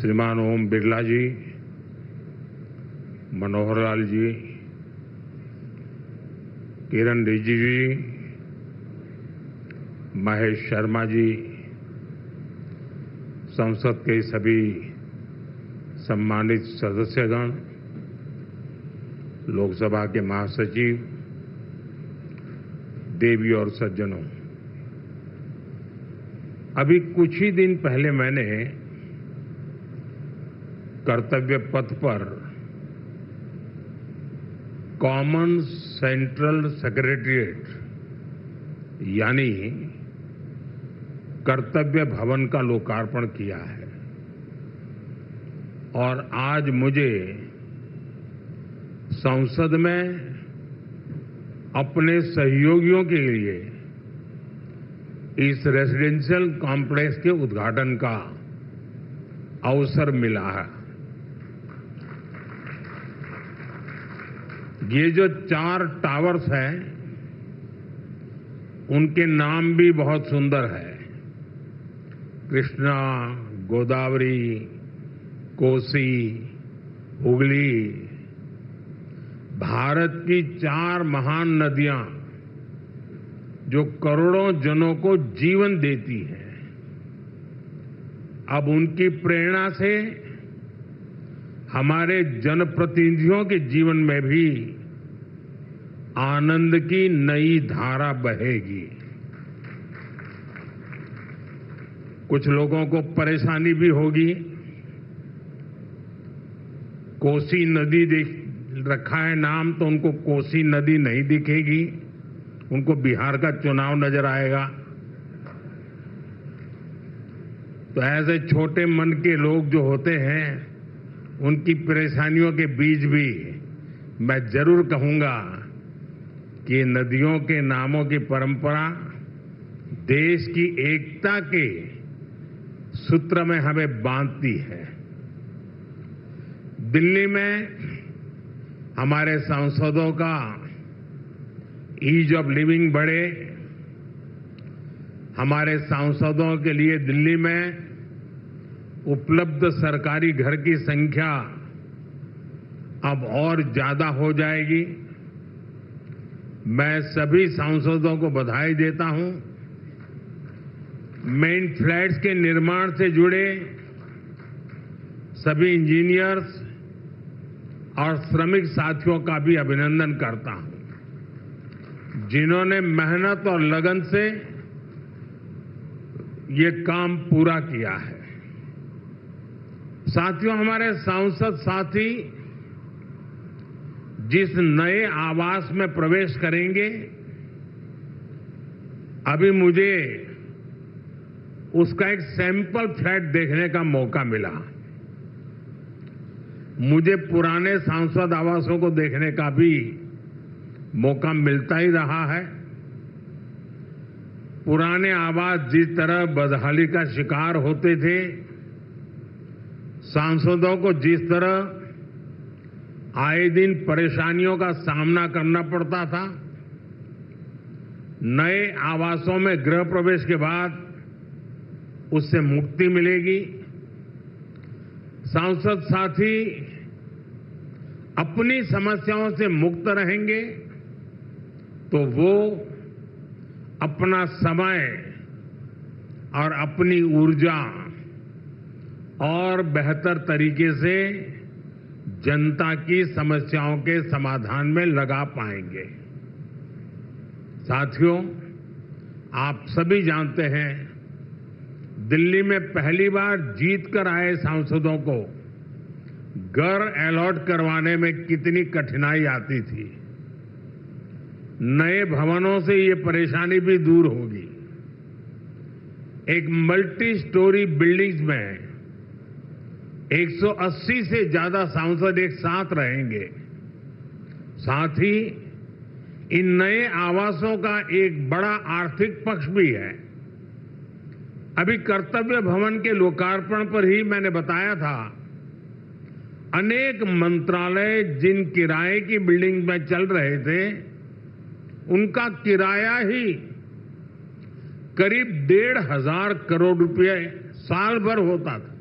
श्रीमान ओम बिरला जी, मनोहर लाल जी, किरण रिजिजू जी, महेश शर्मा जी, संसद के सभी सम्मानित सदस्यगण, लोकसभा के महासचिव, देवी और सज्जनों, अभी कुछ ही दिन पहले मैंने कर्तव्य पथ पर कॉमन सेंट्रल सेक्रेटेरिएट यानी कर्तव्य भवन का लोकार्पण किया है और आज मुझे संसद में अपने सहयोगियों के लिए इस रेजिडेंशियल कॉम्प्लेक्स के उद्घाटन का अवसर मिला है। ये जो 4 टावर्स हैं, उनके नाम भी बहुत सुंदर है। कृष्णा, गोदावरी, कोसी, हुगली, भारत की 4 महान नदियां जो करोड़ों जनों को जीवन देती हैं, अब उनकी प्रेरणा से हमारे जनप्रतिनिधियों के जीवन में भी आनंद की नई धारा बहेगी। कुछ लोगों को परेशानी भी होगी। कोसी नदी रखा है नाम, तो उनको कोसी नदी नहीं दिखेगी, उनको बिहार का चुनाव नजर आएगा। तो ऐसे छोटे मन के लोग जो होते हैं, उनकी परेशानियों के बीच भी मैं जरूर कहूंगा कि नदियों के नामों की परंपरा देश की एकता के सूत्र में हमें बांधती है। दिल्ली में हमारे सांसदों का ईज ऑफ लिविंग बढ़े, हमारे सांसदों के लिए दिल्ली में उपलब्ध सरकारी घर की संख्या अब और ज्यादा हो जाएगी। मैं सभी सांसदों को बधाई देता हूं। मेन फ्लैट्स के निर्माण से जुड़े सभी इंजीनियर्स और श्रमिक साथियों का भी अभिनंदन करता हूं, जिन्होंने मेहनत और लगन से ये काम पूरा किया है। साथियों, हमारे सांसद साथी जिस नए आवास में प्रवेश करेंगे, अभी मुझे उसका एक सैंपल फ्लैट देखने का मौका मिला। मुझे पुराने सांसद आवासों को देखने का भी मौका मिलता ही रहा है। पुराने आवास जिस तरह बदहाली का शिकार होते थे, सांसदों को जिस तरह आए दिन परेशानियों का सामना करना पड़ता था, नए आवासों में गृह प्रवेश के बाद उससे मुक्ति मिलेगी। सांसद साथी अपनी समस्याओं से मुक्त रहेंगे तो वो अपना समय और अपनी ऊर्जा और बेहतर तरीके से जनता की समस्याओं के समाधान में लगा पाएंगे। साथियों, आप सभी जानते हैं, दिल्ली में पहली बार जीत कर आए सांसदों को घर अलॉट करवाने में कितनी कठिनाई आती थी। नए भवनों से ये परेशानी भी दूर होगी। एक मल्टी स्टोरी बिल्डिंग्स में 180 से ज्यादा सांसद एक साथ रहेंगे। साथ ही इन नए आवासों का एक बड़ा आर्थिक पक्ष भी है। अभी कर्तव्य भवन के लोकार्पण पर ही मैंने बताया था, अनेक मंत्रालय जिन किराए की बिल्डिंग में चल रहे थे, उनका किराया ही करीब 1,500 करोड़ रुपए साल भर होता था।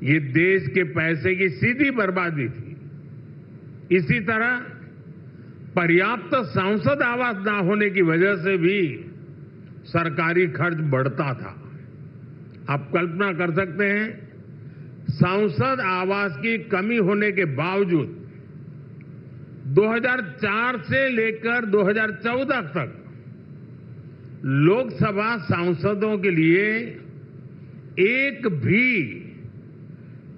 ये देश के पैसे की सीधी बर्बादी थी। इसी तरह पर्याप्त सांसद आवास ना होने की वजह से भी सरकारी खर्च बढ़ता था। आप कल्पना कर सकते हैं, सांसद आवास की कमी होने के बावजूद 2004 से लेकर 2014 तक लोकसभा सांसदों के लिए एक भी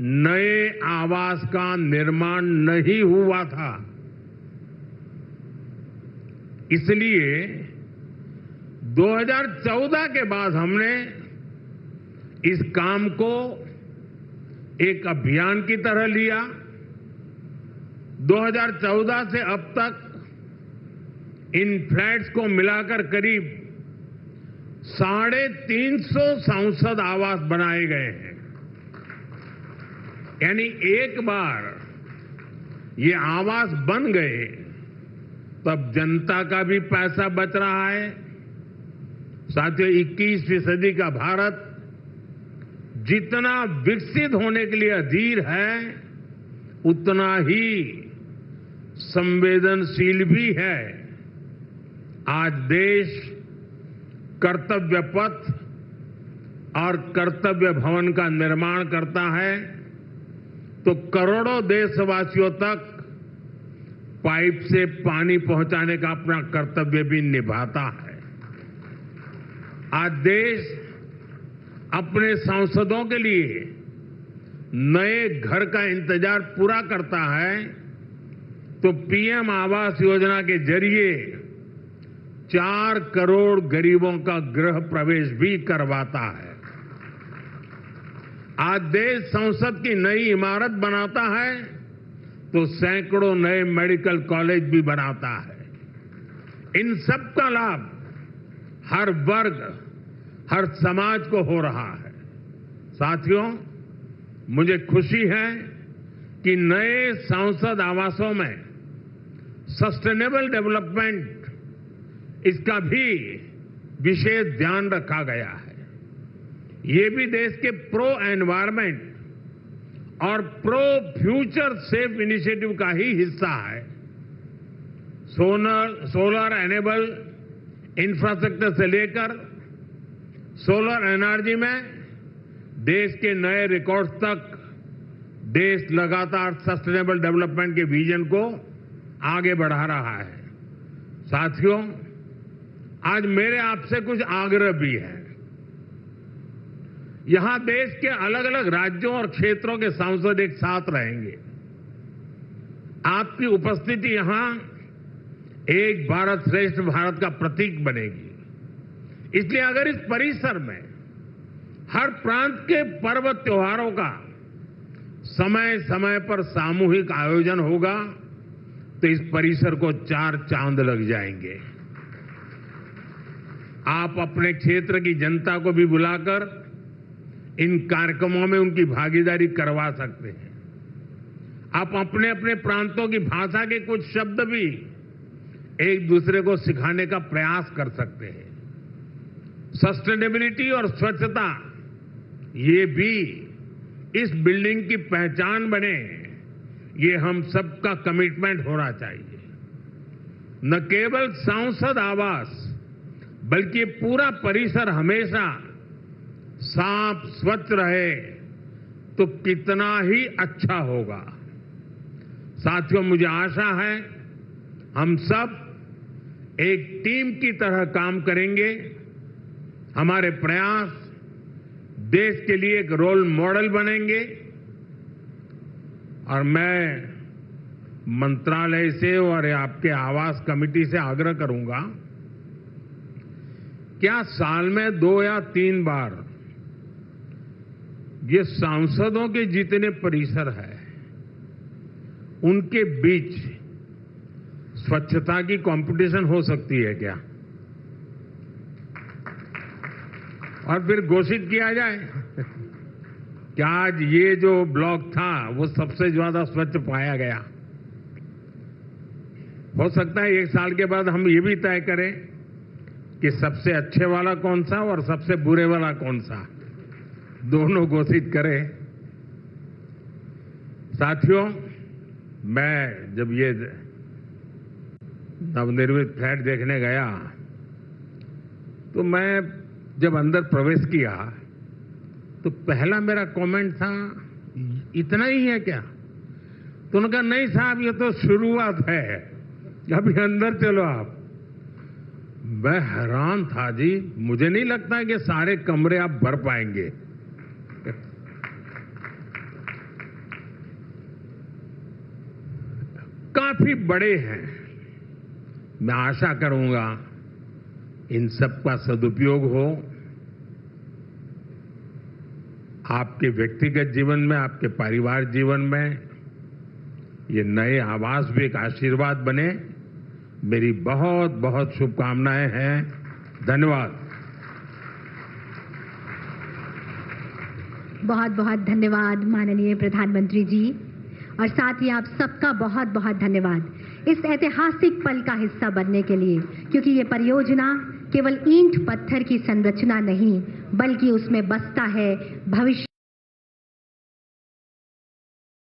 नए आवास का निर्माण नहीं हुआ था। इसलिए 2014 के बाद हमने इस काम को एक अभियान की तरह लिया। 2014 से अब तक इन फ्लैट्स को मिलाकर करीब 350 सांसद आवास बनाए गए हैं। यानी एक बार ये आवास बन गए तब जनता का भी पैसा बच रहा है। साथियों, 21वीं सदी का भारत जितना विकसित होने के लिए अधीर है, उतना ही संवेदनशील भी है। आज देश कर्तव्य पथ और कर्तव्य भवन का निर्माण करता है तो करोड़ों देशवासियों तक पाइप से पानी पहुंचाने का अपना कर्तव्य भी निभाता है। आज देश अपने सांसदों के लिए नए घर का इंतजार पूरा करता है तो पीएम आवास योजना के जरिए 4 करोड़ गरीबों का गृह प्रवेश भी करवाता है। आज देश संसद की नई इमारत बनाता है तो सैकड़ों नए मेडिकल कॉलेज भी बनाता है। इन सब का लाभ हर वर्ग, हर समाज को हो रहा है। साथियों, मुझे खुशी है कि नए सांसद आवासों में सस्टेनेबल डेवलपमेंट, इसका भी विशेष ध्यान रखा गया है। ये भी देश के प्रो एनवायरमेंट और प्रो फ्यूचर सेफ इनिशिएटिव का ही हिस्सा है। सोलर एनेबल इंफ्रास्ट्रक्चर से लेकर सोलर एनर्जी में देश के नए रिकॉर्ड्स तक देश लगातार सस्टेनेबल डेवलपमेंट के विजन को आगे बढ़ा रहा है। साथियों, आज मेरे आपसे कुछ आग्रह भी है। यहां देश के अलग अलग राज्यों और क्षेत्रों के सांसद एक साथ रहेंगे। आपकी उपस्थिति यहां एक भारत श्रेष्ठ भारत का प्रतीक बनेगी। इसलिए अगर इस परिसर में हर प्रांत के पर्व त्योहारों का समय समय पर सामूहिक आयोजन होगा तो इस परिसर को 4 चांद लग जाएंगे। आप अपने क्षेत्र की जनता को भी बुलाकर इन कार्यक्रमों में उनकी भागीदारी करवा सकते हैं। आप अपने अपने प्रांतों की भाषा के कुछ शब्द भी एक दूसरे को सिखाने का प्रयास कर सकते हैं। सस्टेनेबिलिटी और स्वच्छता, ये भी इस बिल्डिंग की पहचान बने, ये हम सबका कमिटमेंट होना चाहिए। न केवल सांसद आवास बल्कि पूरा परिसर हमेशा साफ स्वच्छ रहे तो कितना ही अच्छा होगा। साथियों, मुझे आशा है हम सब एक टीम की तरह काम करेंगे। हमारे प्रयास देश के लिए एक रोल मॉडल बनेंगे और मैं मंत्रालय से और आपके आवास कमेटी से आग्रह करूंगा, क्या साल में 2 या 3 बार ये सांसदों के जितने परिसर है उनके बीच स्वच्छता की कंपटीशन हो सकती है क्या? और फिर घोषित किया जाए कि आज ये जो ब्लॉक था वो सबसे ज्यादा स्वच्छ पाया गया। हो सकता है 1 साल के बाद हम ये भी तय करें कि सबसे अच्छे वाला कौन सा और सबसे बुरे वाला कौन सा, दोनों घोषित करें। साथियों, मैं जब ये नवनिर्मित फ्लैट देखने गया तो मैं जब अंदर प्रवेश किया तो पहला मेरा कमेंट था, इतना ही है क्या? तो उन्होंने कहा, नहीं साहब, ये तो शुरुआत है, अभी अंदर चलो आप। मैं हैरान था जी, मुझे नहीं लगता कि सारे कमरे आप भर पाएंगे। काफी बड़े हैं। मैं आशा करूंगा इन सब का सदुपयोग हो, आपके व्यक्तिगत जीवन में, आपके परिवार जीवन में ये नए आवास भी एक आशीर्वाद बने। मेरी बहुत बहुत शुभकामनाएं हैं। धन्यवाद। बहुत बहुत धन्यवाद माननीय प्रधानमंत्री जी, और साथ ही आप सबका बहुत बहुत धन्यवाद इस ऐतिहासिक पल का हिस्सा बनने के लिए, क्योंकि ये परियोजना केवल ईंट पत्थर की संरचना नहीं बल्कि उसमें बसता है भविष्य।